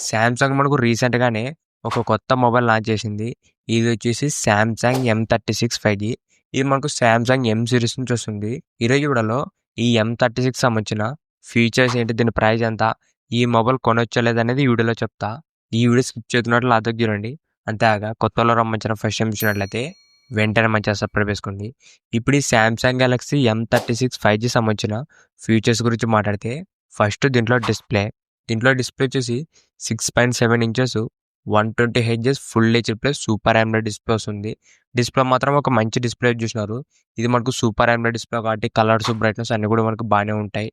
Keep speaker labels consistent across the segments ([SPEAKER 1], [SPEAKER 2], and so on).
[SPEAKER 1] Samsung మనకు రీసెంట్‌గానే ఒక కొత్త మొబైల్ లాంచ్ చేసింది. ఇదొచ్చేసి సామ్‌సంగ్ M36 5G. ఇది మనకు సామ్‌సంగ్ M సీరీస్ నుంచి వస్తుంది. ఈరోజు వీడియోలో ఈ M36 సంబంధించిన ఫీచర్స్ ఏంటి? దీని ప్రైస్ ఎంత? ఈ మొబైల్ కొనొచ్చా లేదనేది ఈ వీడియోలో చెప్తా. ఈ వీడియో స్కిప్ చేయకున్నట్లు లాస్ట్‌దాకా చూడండి. అంతేకాక కొత్తోళ్ళ సంబంధించిన ఫస్ట్ టైం చూసినట్లయితే వెంటనే మన ఛానల్ సబ్స్క్రైబ్ చేసుకోండి. ఇప్పుడు ఈ సామ్‌సంగ్ గెలాక్సీ M36 5G సంబంధించిన ఫీచర్స్ గురించి మాట్లాడితే ఫస్ట్ దీంట్లో డిస్ప్లే వచ్చేసి 6.7 inches 120 hertz full HD plus super AMOLED display వస్తుంది. డిస్ప్లే మాత్రం ఒక మంచి డిస్ప్లే చూసినారు. ఇది మనకు సూపర్ AMOLED డిస్ప్లే కాబట్టి కలర్స్, బ్రైట్‌నెస్ అన్నీ కూడా మనకు బాగానే ఉంటాయి.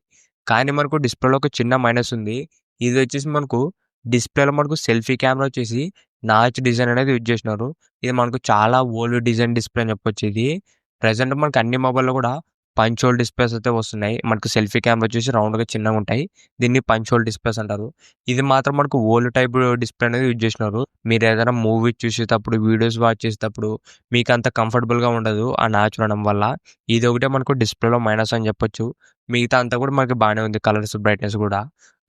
[SPEAKER 1] కానీ మనకు డిస్ప్లేలో ఒక చిన్న మైనస్ ఉంది. ఇది వచ్చేసి మనకు డిస్ప్లేలో మనకు సెల్ఫీ కెమెరా వచ్చేసి నాచ్ డిజైన్ అనేది యూజ్ చేసినారు. ఇది మనకు చాలా ఓల్డ్ డిజైన్ డిస్ప్లే అని చెప్పొచ్చు ఇది. ప్రెజెంట్ మనకు అన్ని మొబైల్‌లో కూడా పంచ్ హోల్ డిస్ప్లేస్ అయితే వస్తున్నాయి. మనకు సెల్ఫీ కెమెరా వచ్చేసి రౌండ్‌గా చిన్నగా ఉంటాయి. దీన్ని పంచ్ హోల్ డిస్ప్లేస్ అంటారు. ఇది మాత్రం మనకు ఓల్డ్ టైప్ డిస్ప్లే అనేది యూజ్ చేసినారు. మీరు ఏదైనా మూవీ చూసేటప్పుడు, వీడియోస్ వాచ్ చేసేటప్పుడు మీకు అంత కంఫర్టబుల్‌గా ఉండదు ఆ నాచ్ ఉండడం వల్ల. ఇది ఒకటే మనకు డిస్ప్లేలో మైనస్ అని చెప్పొచ్చు. మిగతా అంతా కూడా మనకి బాగానే ఉంది కలర్స్, బ్రైట్‌నెస్ కూడా.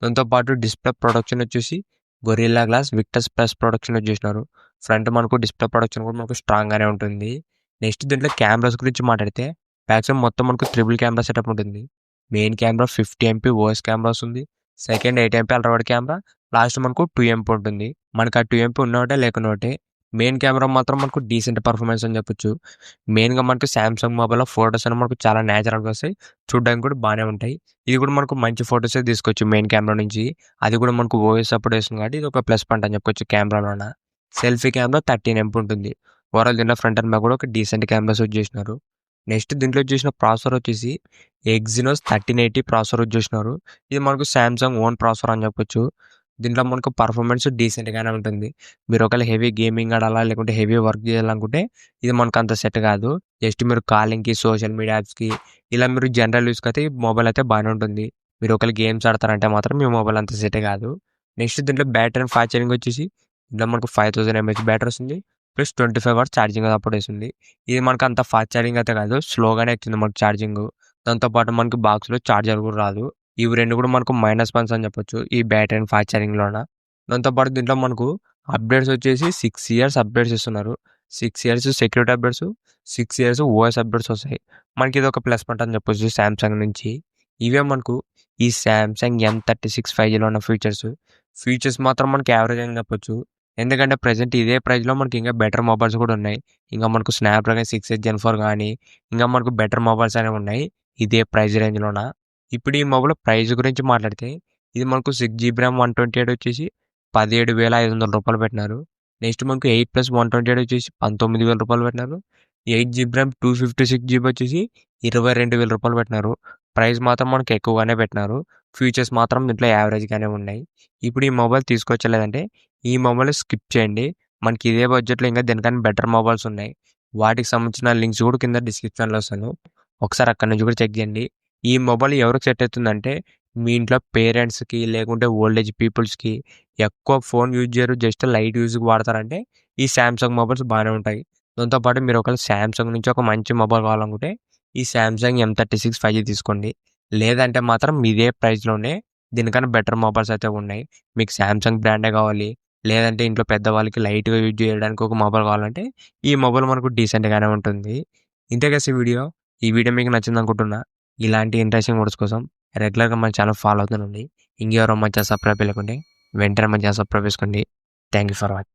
[SPEAKER 1] దాంతో పాటు డిస్ప్లే ప్రొడక్షన్ వచ్చేసి gorilla glass Victus plus production use చేసినారు. ఫ్రంట్ మనకు డిస్ప్లే ప్రొడక్షన్ కూడా మనకు స్ట్రాంగ్‌గానే ఉంటుంది. నెక్స్ట్ దీంట్లో కెమెరాస్ గురించి మాట్లాడితే బ్యాక్ సైడ్ మొత్తం మనకు ట్రిపుల్ కెమెరా సెటప్ ఉంటుంది. Main camera 50 MP OS camera వస్తుంది. Second 8 MP ultra wide camera. Last మనకు 2 MP ఉంటుంది. మనకు ఆ 2 MP ఉన్నోటే లేకున్నా ఒకటే. మెయిన్ కెమెరా మాత్రం మనకు డీసెంట్ పర్ఫార్మెన్స్ అని చెప్పొచ్చు. మెయిన్‌గా మనకు సామ్‌సంగ్ మొబైల్‌లో ఫోటోస్ అనేవి మనకు చాలా నేచురల్‌గా వస్తాయి. చూడడానికి కూడా బాగానే ఉంటాయి. ఇది కూడా మనకు మంచి ఫోటోసే తీసుకోవచ్చు మెయిన్ కెమెరా నుంచి. అది కూడా మనకు ఓఎస్ సపోర్ట్ చేస్తుంది కాబట్టి ఇది ఒక ప్లస్ పాయింట్ అని చెప్పొచ్చు కెమెరాలోన. సెల్ఫీ కెమెరా 13 MP ఉంటుంది. ఓవరాల్ దీంట్లో ఫ్రంట్ అండ్ బ్యాక్ కూడా ఒక డీసెంట్ కెమెరాస్ యూజ్ చేసినారు. నెక్స్ట్ దీంట్లో చూసిన ప్రాసెసర్ వచ్చేసి ఎగ్జినోస్ 1380 ప్రాసెసర్ యూజ్ చేసినారు. ఇది మనకు సామ్‌సంగ్ ఓన్ ప్రాసెసర్ అని చెప్పొచ్చు. దీంట్లో మనకు పర్ఫార్మెన్స్ డీసెంట్‌గానే ఉంటుంది. మీరు ఒకవేళ హెవీ గేమింగ్ ఆడాలా లేకుంటే హెవీ వర్క్ చేయాలనుకుంటే ఇది మనకు అంత సెట్ కాదు. జస్ట్ మీరు కాలింగ్‌కి, సోషల్ మీడియా యాప్స్‌కి ఇలా మీరు జనరల్ యూస్‌కి అయితే ఈ మొబైల్ అయితే బాగానే ఉంటుంది. మీరు ఒకవేళ గేమ్స్ ఆడతారంటే మాత్రం మీ మొబైల్ అంత సెట్ కాదు. నెక్స్ట్ దీంట్లో బ్యాటరీ అండ్ ఫాస్ట్ ఛార్జింగ్ వచ్చేసి ఇందులో మనకు 5000 mAh బ్యాటరీ వస్తుంది. ప్లస్ 25 అవర్స్ ఛార్జింగ్ సపోర్ట్ చేస్తుంది. ఇది మనకు అంత ఫాస్ట్ ఛార్జింగ్ అయితే కాదు. స్లోగానే ఎక్కుతుంది మనకు ఛార్జింగ్. దాంతో పాటు మనకి బాక్స్‌లో ఛార్జర్ కూడా రాదు. ఇవి 2 కూడా మనకు మైనస్ పాయింట్స్ అని చెప్పొచ్చు ఈ బ్యాటరీ అండ్ ఫాస్ట్ ఛార్జింగ్‌లోన. దాంతో పాటు దీంట్లో మనకు అప్డేట్స్ వచ్చేసి 6 ఇయర్స్ అప్డేట్స్ ఇస్తున్నారు. 6 years security updates, 6 years OS updates వస్తాయి. మనకి ఇది ఒక ప్లస్ పాయింట్ అని చెప్పొచ్చు సామ్‌సంగ్ నుంచి. ఇవే మనకు ఈ సామ్‌సంగ్ M36 5Gలో ఉన్న ఫీచర్స్. ఫీచర్స్ మాత్రం మనకి యావరేజ్ అని చెప్పొచ్చు. ఎందుకంటే ప్రెజెంట్ ఇదే ప్రైస్‌లో మనకి ఇంకా బెటర్ మొబైల్స్ కూడా ఉన్నాయి. ఇంకా మనకు స్నాప్‌డ్రాగన్ 6 Gen 4 కానీ ఇంకా మనకు బెటర్ మొబైల్స్ అనేవి ఉన్నాయి. ఇదే ప్రైస్ రేంజ్‌లోన. ఇప్పుడు ఈ మొబైల్ ప్రైస్ గురించి మాట్లాడితే ఇది మనకు 6GB ర్యామ్ 128 వచ్చేసి రూ. 17,500 పెట్టినారు. నెక్స్ట్ మనకు 8+128 వచ్చేసి రూ. 19,000 పెట్టినారు. 8GB ర్యామ్ 256GB వచ్చేసి రూ. 22,000 పెట్టినారు. ప్రైస్ మాత్రం మనకు ఎక్కువగానే పెట్టినారు. ఫీచర్స్ మాత్రం దీంట్లో యావరేజ్‌గానే ఉన్నాయి. ఇప్పుడు ఈ మొబైల్ తీసుకోవచ్చా లేదంటే ఈ మొబైల్ స్కిప్ చేయండి. మనకి ఇదే బడ్జెట్‌లో ఇంకా దీనికన్నా బెటర్ మొబైల్స్ ఉన్నాయి. వాటికి సంబంధించిన లింక్స్ కూడా కింద డిస్క్రిప్షన్‌లో ఇస్తాను. ఒకసారి అక్కడి నుంచి కూడా చెక్ చేయండి. ఈ మొబైల్ ఎవరికి సెట్ అవుతుందంటే మీ ఇంట్లో పేరెంట్స్‌కి లేకుంటే ఓల్డ్ ఏజ్ పీపుల్స్‌కి ఎక్కువ ఫోన్ యూజ్ చేయరు. జస్ట్ లైట్ యూజ్‌కి వాడతారంటే ఈ సామ్‌సంగ్ మొబైల్స్ బాగానే ఉంటాయి. దాంతో పాటు మీరు ఒకవేళ సామ్‌సంగ్ నుంచి ఒక మంచి మొబైల్ కావాలనుకుంటే ఈ సామ్‌సంగ్ M36 5G తీసుకోండి. లేదంటే మాత్రం ఇదే ప్రైస్‌లోనే దీనికన్నా బెటర్ మొబైల్స్ అయితే ఉన్నాయి. మీకు సామ్‌సంగ్ బ్రాండే కావాలి లేదంటే ఇంట్లో పెద్దవాళ్ళకి లైట్‌గా యూజ్ చేయడానికి ఒక మొబైల్ కావాలంటే ఈ మొబైల్ మనకు డీసెంట్‌గానే ఉంటుంది. ఇంతే గైస్ ఈ వీడియో. ఈ వీడియో మీకు నచ్చిందనుకుంటున్నా. ఇలాంటి ఇంట్రెస్టింగ్ వీడియోస్ కోసం రెగ్యులర్‌గా మన ఛానల్ ఫాలో అవుతుండండి. ఇంకెవరో మన ఛానల్ సబ్స్క్రైబ్ చేయలేకుంటే వెంటనే మన ఛానల్ సబ్స్క్రైబ్ చేసుకోండి. Thank you for watching.